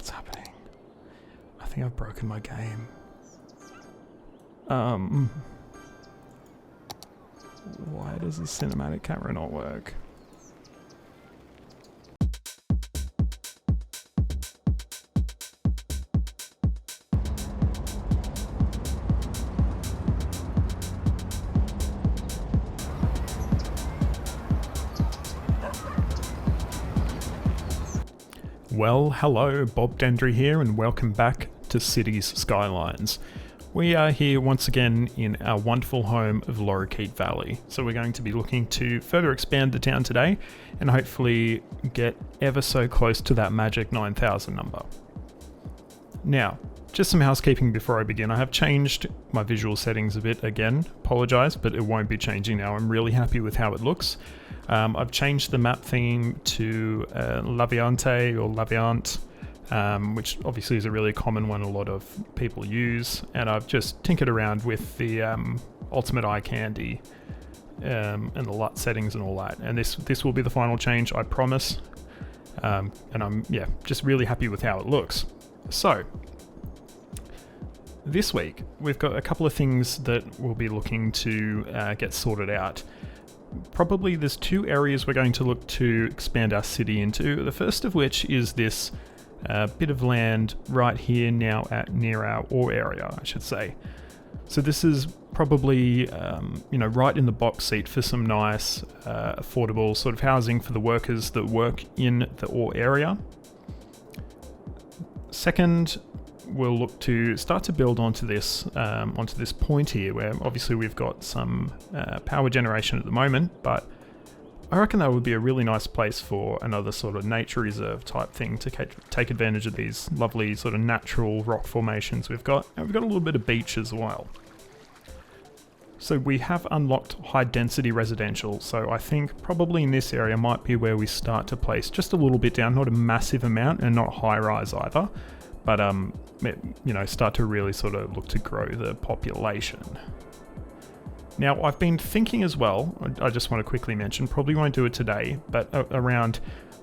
What's happening? I think I've broken my game. Why does the cinematic camera not work? Well, hello, Bob Dendry here, and welcome back to Cities Skylines. We are here once again in our wonderful home of Lorikeet Valley. So we're going to be looking to further expand the town today and hopefully get ever so close to that magic 9,000 number. Now, just some housekeeping before I begin. I have changed my visual settings a bit again. Apologise, but it won't be changing now. I'm really happy with how it looks. I've changed the map theme to Laviante or Laviant, which obviously is a really common one a lot of people use, and I've just tinkered around with the ultimate eye candy and the LUT settings and all that, and this will be the final change, I promise. And I'm just really happy with how it looks. So this week we've got a couple of things that we'll be looking to get sorted out. Probably there's two areas we're going to look to expand our city into. The first of which is this bit of land right here now near our ore area, I should say. So this is probably right in the box seat for some nice affordable sort of housing for the workers that work in the ore area. Second, we'll look to start to build onto this point here, where obviously we've got some power generation at the moment, but I reckon that would be a really nice place for another sort of nature reserve type thing to take advantage of these lovely sort of natural rock formations we've got. And we've got a little bit of beach as well. So we have unlocked high density residential, so I think probably in this area might be where we start to place just a little bit down, not a massive amount and not high rise either, but start to really sort of look to grow the population. Now, I've been thinking as well, I just want to quickly mention, probably won't do it today, but around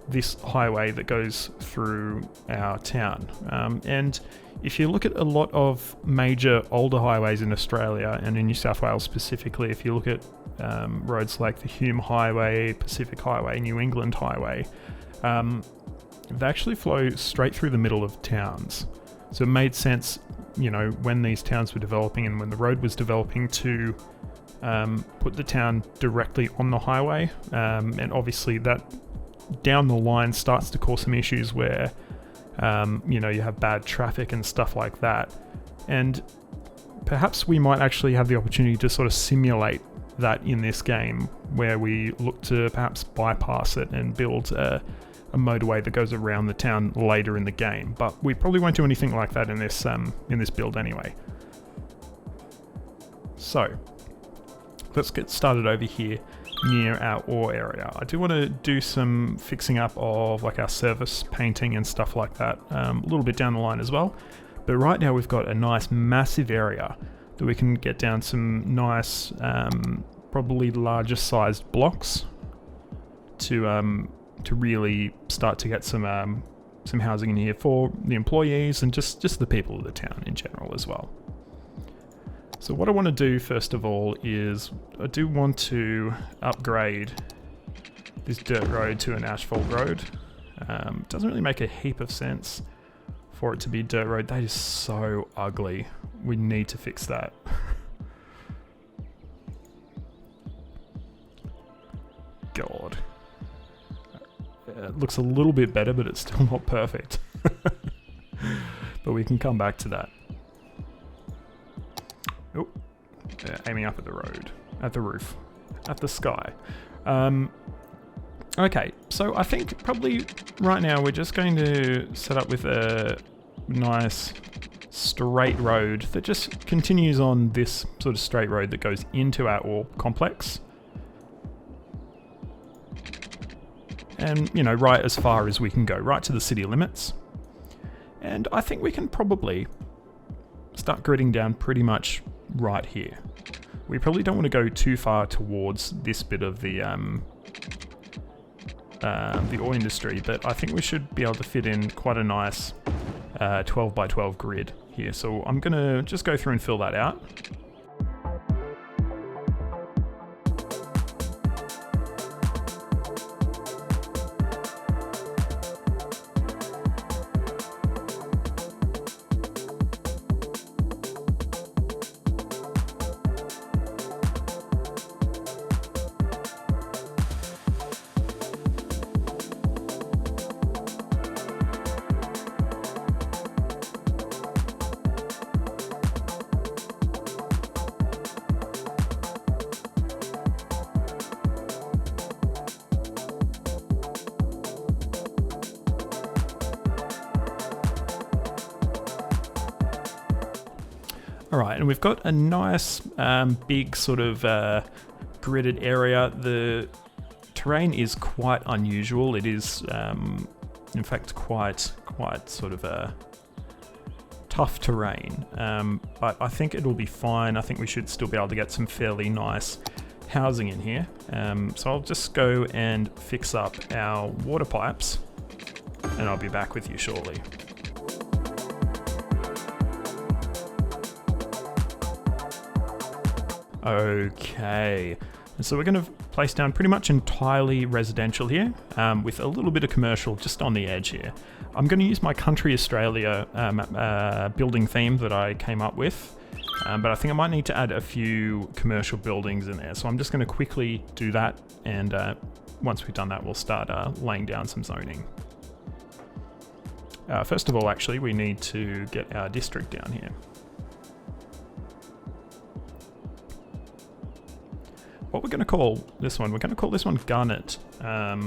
this highway that goes through our town. And if you look at a lot of major older highways in Australia and in New South Wales specifically, if you look at roads like the Hume Highway, Pacific Highway, New England Highway, they actually flow straight through the middle of towns. So it made sense, when these towns were developing and when the road was developing to put the town directly on the highway. And obviously that down the line starts to cause some issues where, you have bad traffic and stuff like that. And perhaps we might actually have the opportunity to sort of simulate that in this game, where we look to perhaps bypass it and build a motorway that goes around the town later in the game, but we probably won't do anything like that in this build anyway. So let's get started over here near our ore area. I do want to do some fixing up of like our service painting and stuff like that a little bit down the line as well, but right now we've got a nice massive area that we can get down some nice probably larger sized blocks to really start to get some housing in here for the employees and just the people of the town in general as well. So what I want to do first of all is I do want to upgrade this dirt road to an asphalt road. Doesn't really make a heap of sense for it to be a dirt road. That is so ugly. We need to fix that. God. It looks a little bit better, but it's still not perfect. But we can come back to that. Oh, aiming up at the road, at the roof, at the sky. Okay, so I think probably right now we're just going to set up with a nice straight road that just continues on this sort of straight road that goes into our ore complex. And, right as far as we can go, right to the city limits. And I think we can probably start gridding down pretty much right here. We probably don't want to go too far towards this bit of the oil industry, but I think we should be able to fit in quite a nice 12 by 12 grid here. So I'm going to just go through and fill that out. Alright, and we've got a nice big sort of gridded area. The terrain is quite unusual. It is, in fact, quite sort of a tough terrain, but I think it'll be fine. I think we should still be able to get some fairly nice housing in here. So I'll just go and fix up our water pipes, and I'll be back with you shortly. Okay, and so we're going to place down pretty much entirely residential here, with a little bit of commercial just on the edge here. I'm going to use my Country Australia building theme that I came up with, but I think I might need to add a few commercial buildings in there. So I'm just going to quickly do that, and once we've done that, we'll start laying down some zoning. First of all, actually, we need to get our district down here. What we're going to call this one, we're going to call this one Garnet. Yeah,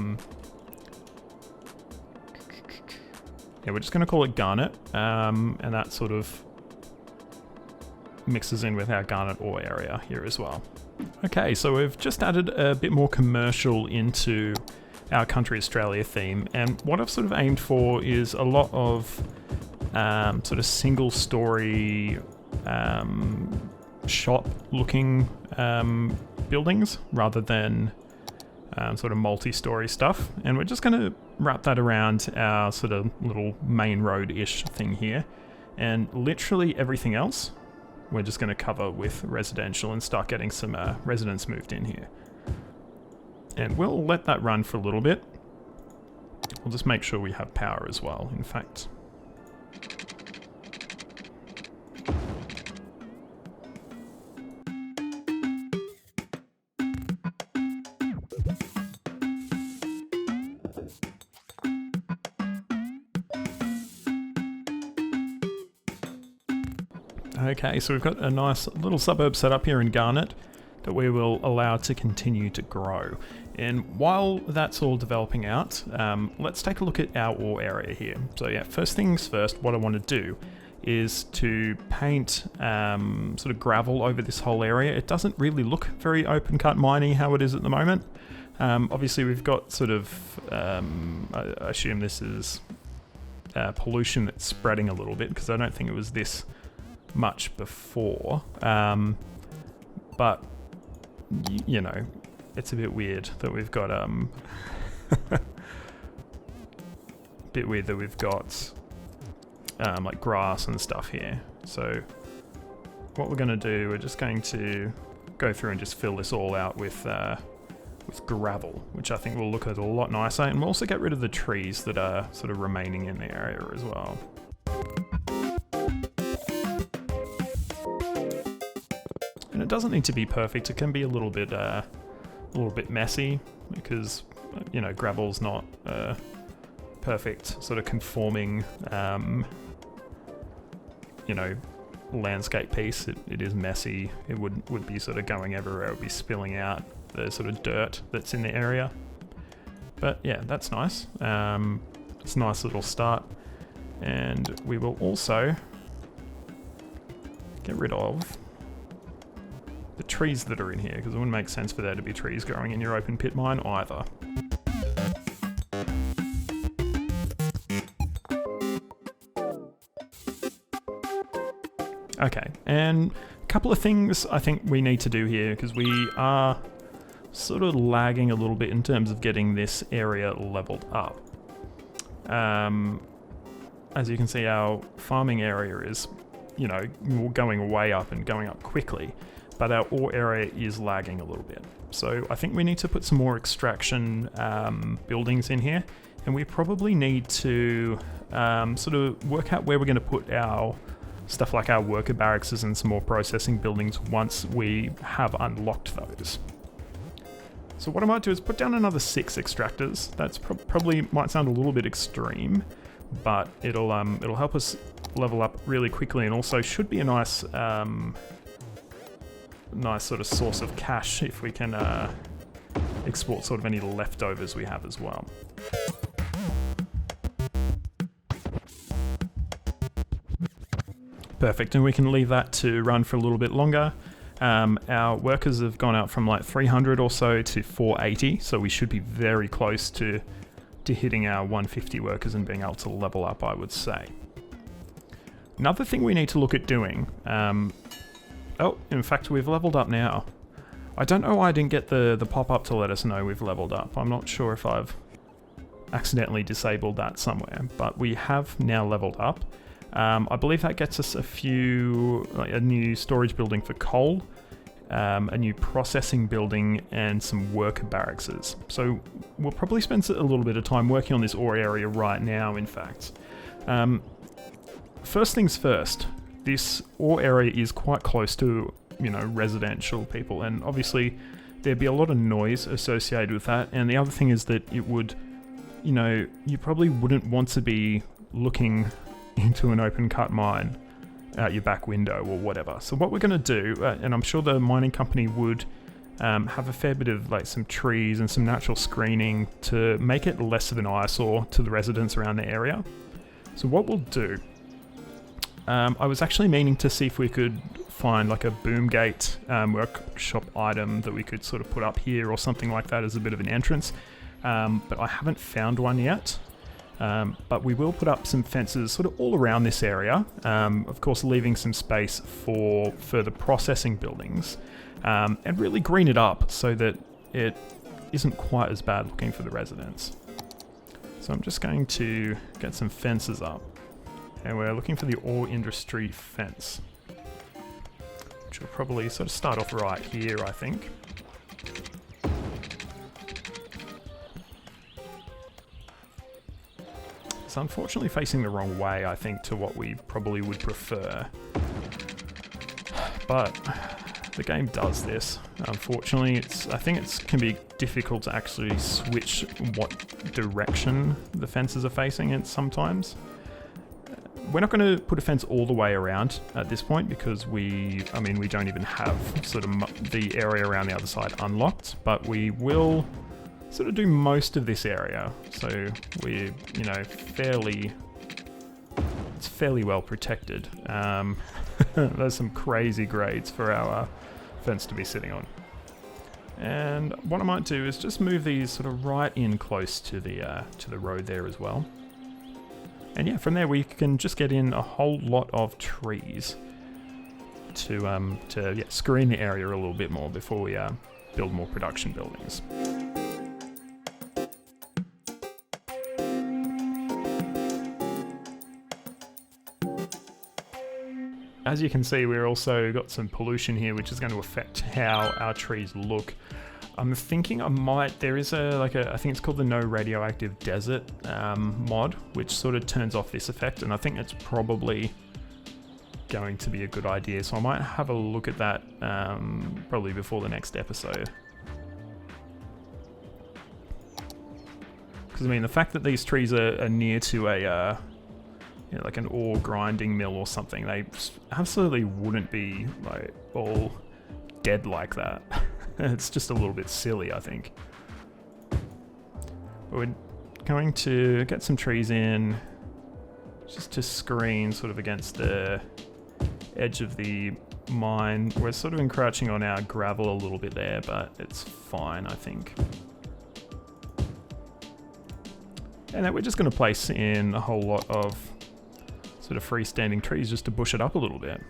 we're just going to call it Garnet, and that sort of mixes in with our Garnet ore area here as well. Okay, so we've just added a bit more commercial into our Country Australia theme, and what I've sort of aimed for is a lot of sort of single story shop looking buildings rather than sort of multi-story stuff, and we're just going to wrap that around our sort of little main road-ish thing here, and literally everything else we're just going to cover with residential and start getting some residents moved in here. And we'll let that run for a little bit. We'll just make sure we have power as well, in fact. Okay, so we've got a nice little suburb set up here in Garnet that we will allow to continue to grow. And while that's all developing out, let's take a look at our ore area here. So yeah, first things first, what I want to do is to paint sort of gravel over this whole area. It doesn't really look very open cut miney how it is at the moment. Obviously we've got sort of, I assume this is pollution that's spreading a little bit, because I don't think it was this much before, but you know, it's a bit weird that we've got like grass and stuff here. So what we're going to do, we're just going to go through and just fill this all out with gravel, which I think will look a lot nicer, and we'll also get rid of the trees that are sort of remaining in the area as well. And it doesn't need to be perfect. It can be a little bit messy, because you know, gravel's not a perfect sort of conforming you know, landscape piece. It is messy. It would be sort of going everywhere. It would be spilling out the sort of dirt that's in the area. But yeah, that's nice. It's a nice little start, and we will also get rid of the trees that are in here, because it wouldn't make sense for there to be trees growing in your open pit mine either. Okay, and a couple of things I think we need to do here, because we are sort of lagging a little bit in terms of getting this area leveled up. as you can see, our farming area is, you know, going way up and going up quickly, but our ore area is lagging a little bit. So I think we need to put some more extraction buildings in here, and we probably need to sort of work out where we're going to put our stuff like our worker barracks and some more processing buildings once we have unlocked those. So what I might do is put down another 6 extractors. That's probably might sound a little bit extreme, but it'll help us level up really quickly, and also should be a nice nice sort of source of cash if we can export sort of any leftovers we have as well. Perfect, and we can leave that to run for a little bit longer. Our workers have gone out from like 300 or so to 480, so we should be very close to hitting our 150 workers and being able to level up, I would say. Another thing we need to look at doing, oh, in fact, we've leveled up now. I don't know why I didn't get the pop-up to let us know we've leveled up. I'm not sure if I've accidentally disabled that somewhere, but we have now leveled up. I believe that gets us a new storage building for coal, a new processing building, and some worker barracks. So we'll probably spend a little bit of time working on this ore area right now, in fact. First things first, this ore area is quite close to, you know, residential people, and obviously there'd be a lot of noise associated with that. And the other thing is that it would, you know, you probably wouldn't want to be looking into an open cut mine out your back window or whatever. So what we're going to do, and I'm sure the mining company would have a fair bit of like some trees and some natural screening to make it less of an eyesore to the residents around the area. So what we'll do, I was actually meaning to see if we could find like a boom gate workshop item that we could sort of put up here or something like that as a bit of an entrance, but I haven't found one yet. But we will put up some fences sort of all around this area, of course leaving some space for further processing buildings, and really green it up so that it isn't quite as bad looking for the residents. So I'm just going to get some fences up, and we're looking for the ore industry fence, which will probably sort of start off right here, I think. It's unfortunately facing the wrong way, I think, to what we probably would prefer. But the game does this. Unfortunately, I think it can be difficult to actually switch what direction the fences are facing it sometimes. We're not going to put a fence all the way around at this point because we don't even have sort of the area around the other side unlocked, but we will sort of do most of this area, so we're, you know, it's fairly well protected. There's some crazy grades for our fence to be sitting on. And what I might do is just move these sort of right in close to the road there as well. And yeah, from there we can just get in a whole lot of trees to screen the area a little bit more before we build more production buildings. As you can see, we've also got some pollution here, which is going to affect how our trees look. I'm thinking there is I think it's called the No Radioactive Desert mod, which sort of turns off this effect, and I think it's probably going to be a good idea. So I might have a look at that probably before the next episode. Because I mean, the fact that these trees are near to a like an ore grinding mill or something, they absolutely wouldn't be like all dead like that. It's just a little bit silly, I think. But we're going to get some trees in just to screen sort of against the edge of the mine. We're sort of encroaching on our gravel a little bit there, but it's fine, I think. And then we're just going to place in a whole lot of sort of freestanding trees just to bush it up a little bit.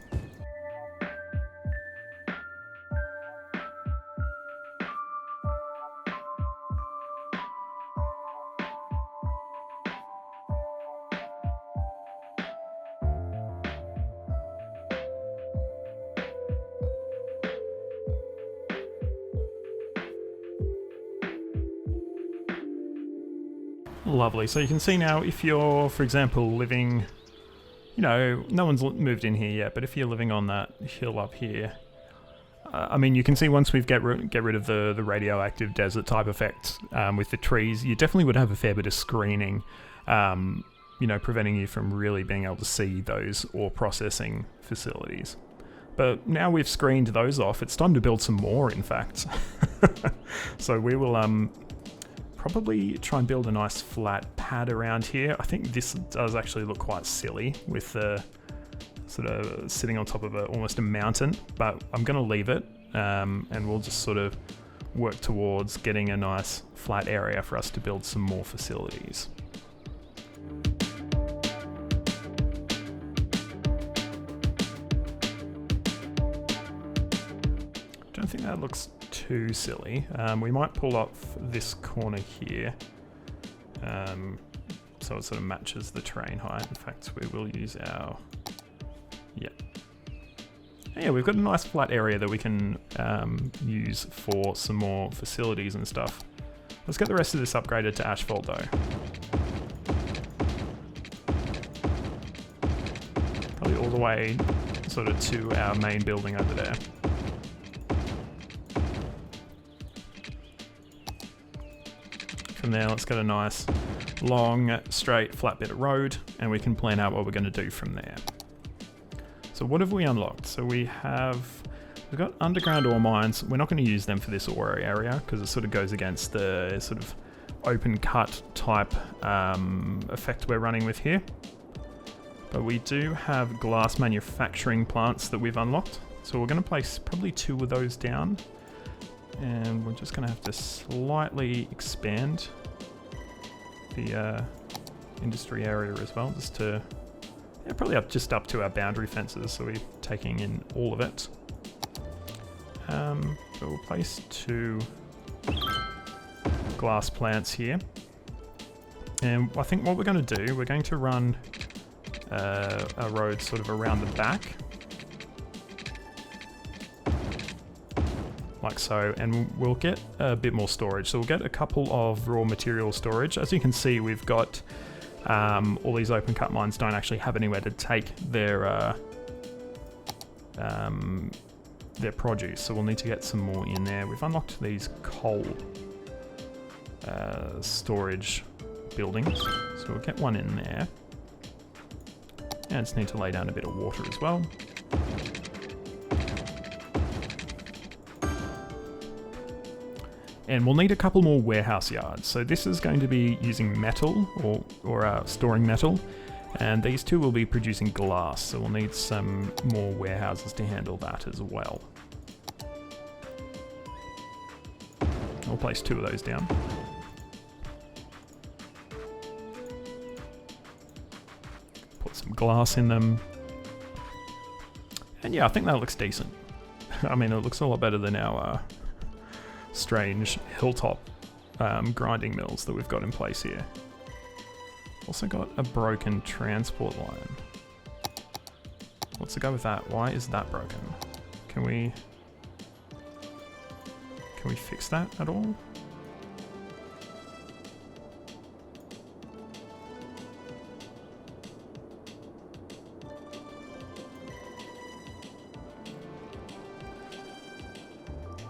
Lovely. So you can see now if you're, for example, living, no one's moved in here yet, but if you're living on that hill up here, I mean, you can see once we've get rid of the radioactive desert type effect with the trees, you definitely would have a fair bit of screening, preventing you from really being able to see those ore processing facilities. But now we've screened those off, it's time to build some more, in fact. So we will probably try and build a nice flat pad around here. I think this does actually look quite silly with the sort of sitting on top of almost a mountain, but I'm going to leave it and we'll just sort of work towards getting a nice flat area for us to build some more facilities. Don't think that looks too silly. We might pull off this corner here so it sort of matches the terrain height. In fact, we will use our... Yeah, we've got a nice flat area that we can use for some more facilities and stuff. Let's get the rest of this upgraded to asphalt though. Probably all the way sort of to our main building over there. From there, let's get a nice, long, straight, flat bit of road, and we can plan out what we're going to do from there. So what have we unlocked? So we've got underground ore mines. We're not going to use them for this ore area because it sort of goes against the sort of open cut type effect we're running with here. But we do have glass manufacturing plants that we've unlocked. So we're going to place probably 2 of those down. And we're just going to have to slightly expand the industry area as well, just to probably just up to our boundary fences, so we're taking in all of it. So we'll place 2 glass plants here, and I think what we're going to do, we're going to run a road sort of around the back. Like so, and we'll get a bit more storage. So we'll get a couple of raw material storage. As you can see, we've got all these open cut mines don't actually have anywhere to take their produce, so we'll need to get some more in there. We've unlocked these coal storage buildings, so we'll get one in there. And just need to lay down a bit of water as well. And we'll need a couple more warehouse yards. So this is going to be using metal or storing metal, and these 2 will be producing glass. So we'll need some more warehouses to handle that as well. I'll place 2 of those down. Put some glass in them. And yeah, I think that looks decent. I mean, it looks a lot better than our strange hilltop grinding mills that we've got in place here. Also got a broken transport line. What's the go with that? Why is that broken? Can we fix that at all?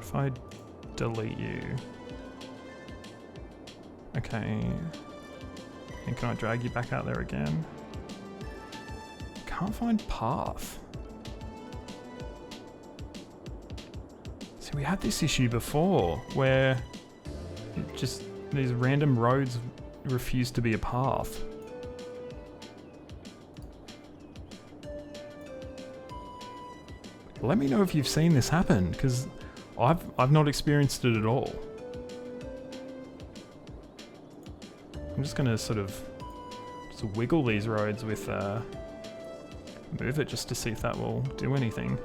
If I delete you. Okay. And can I drag you back out there again? Can't find path. See, we had this issue before where these random roads refuse to be a path. Let me know if you've seen this happen, because I've not experienced it at all. I'm just gonna sort of just wiggle these roads with move it just to see if that will do anything.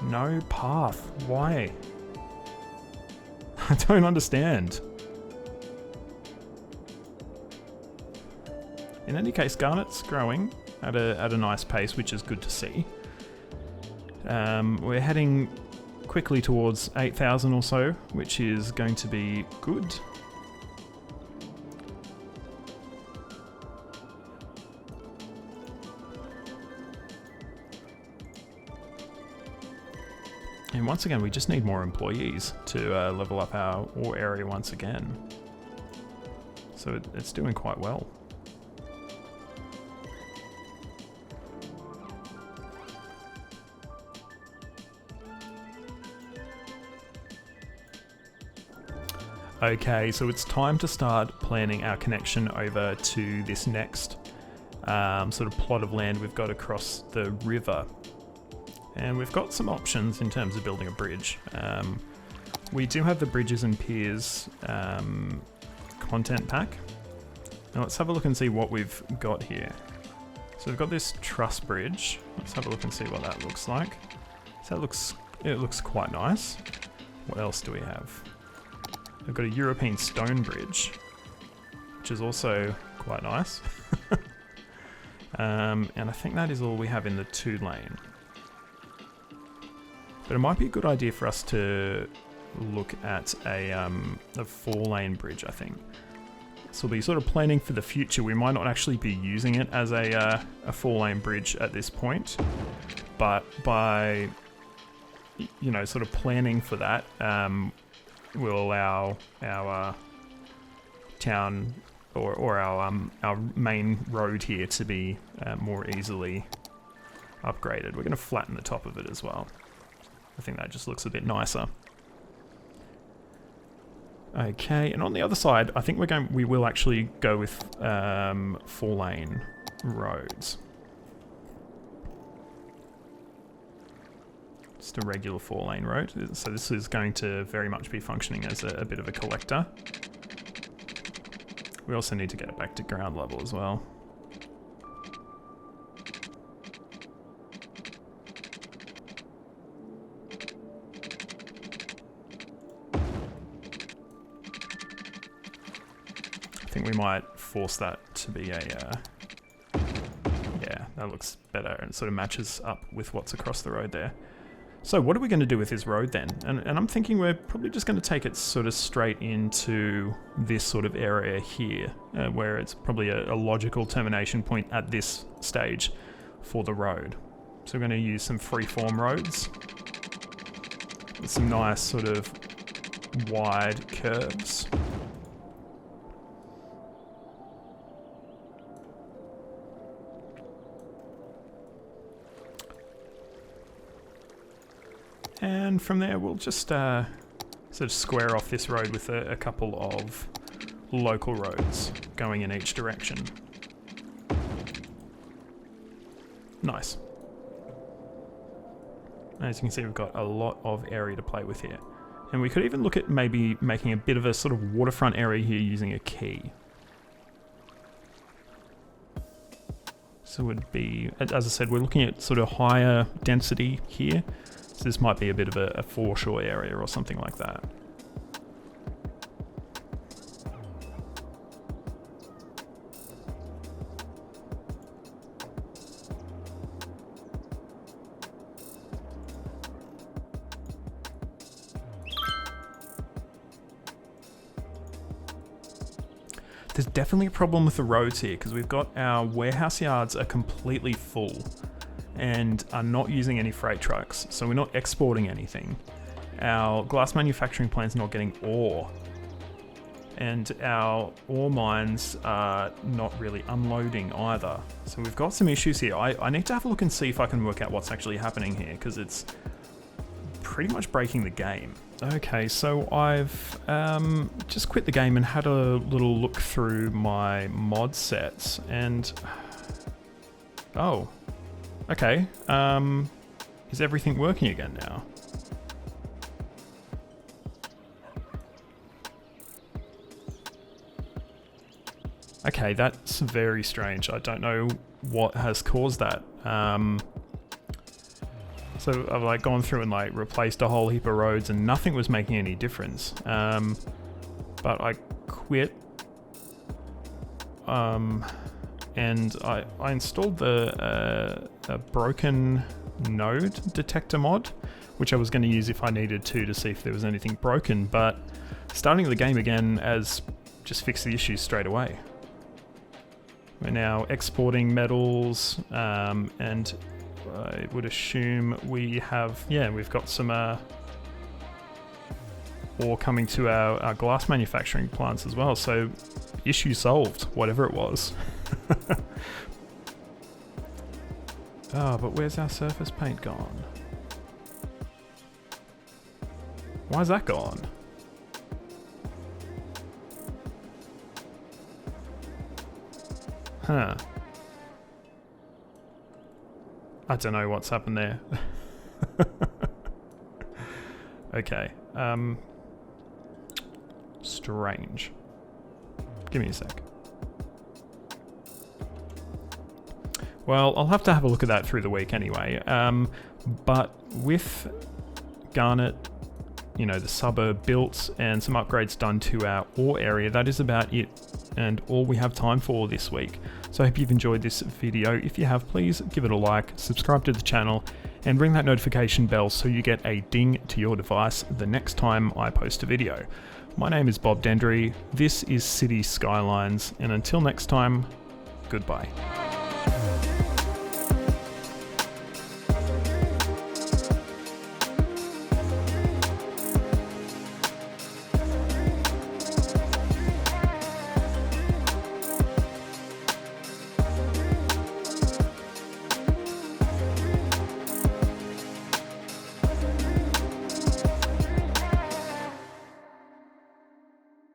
No path. Why? I don't understand. in any case, Garnet's growing at a nice pace, which is good to see. We're heading quickly towards 8,000 or so, which is going to be good. And once again, we just need more employees to level up our ore area once again. So it's doing quite well. Okay, so it's time to start planning our connection over to this next sort of plot of land we've got across the river. And we've got some options in terms of building a bridge. We do have the Bridges and Piers content pack. Now let's have a look and see what we've got here. So we've got this truss bridge. Let's have a look and see what that looks like. So it looks quite nice. What else do we have? We've got a European stone bridge, which is also quite nice. And I think that is all we have in the 2-lane. But it might be a good idea for us to look at a 4-lane bridge, I think. So we'll be sort of planning for the future. We might not actually be using it as a 4-lane bridge at this point, but by, you know, sort of planning for that, will allow our town or our main road here to be more easily upgraded. We're going to flatten the top of it as well. I think that just looks a bit nicer. Okay, and on the other side, I think we will actually go with 4-lane roads. Just a regular 4-lane road. So this is going to very much be functioning as a bit of a collector. We also need to get it back to ground level as well. I think we might force that to be a, yeah, that looks better and it sort of matches up with what's across the road there. So what are we going to do with this road then? And I'm thinking we're probably just going to take it sort of straight into this sort of area here, where it's probably a logical termination point at this stage for the road. So we're going to use some freeform roads with some nice sort of wide curves. And from there, we'll just sort of square off this road with a couple of local roads going in each direction. Nice. As you can see, we've got a lot of area to play with here. And we could even look at maybe making a bit of a sort of waterfront area here using a key. So it would be, as I said, we're looking at sort of higher density here. So this might be a bit of a foreshore area or something like that. There's definitely a problem with the roads here because we've got our warehouse yards are completely full and are not using any freight trucks, so we're not exporting anything. Our glass manufacturing plant's not getting ore, and our ore mines are not really unloading either. So we've got some issues here. I need to have a look and see if I can work out what's actually happening here, because it's pretty much breaking the game. Okay, so I've just quit the game and had a little look through my mod sets, and oh, okay. Is everything working again now? Okay, that's very strange. I don't know what has caused that. So I've like gone through and like replaced a whole heap of roads and nothing was making any difference. But I quit. and I installed the a broken node detector mod, which I was going to use if I needed to see if there was anything broken, but starting the game again has just fixed the issues straight away. We're now exporting metals, and I would assume we have, yeah, we've got some ore coming to our glass manufacturing plants as well, so issue solved, whatever it was. Oh, but where's our surface paint gone? Why is that gone? Huh. I don't know what's happened there. Okay. Strange. Give me a sec. Well, I'll have to have a look at that through the week anyway. But with Garnet, you know, the suburb built and some upgrades done to our ore area, that is about it and all we have time for this week. So I hope you've enjoyed this video. If you have, please give it a like, subscribe to the channel, and ring that notification bell so you get a ding to your device the next time I post a video. My name is Bob Dendry, this is Cities Skylines, and until next time, goodbye.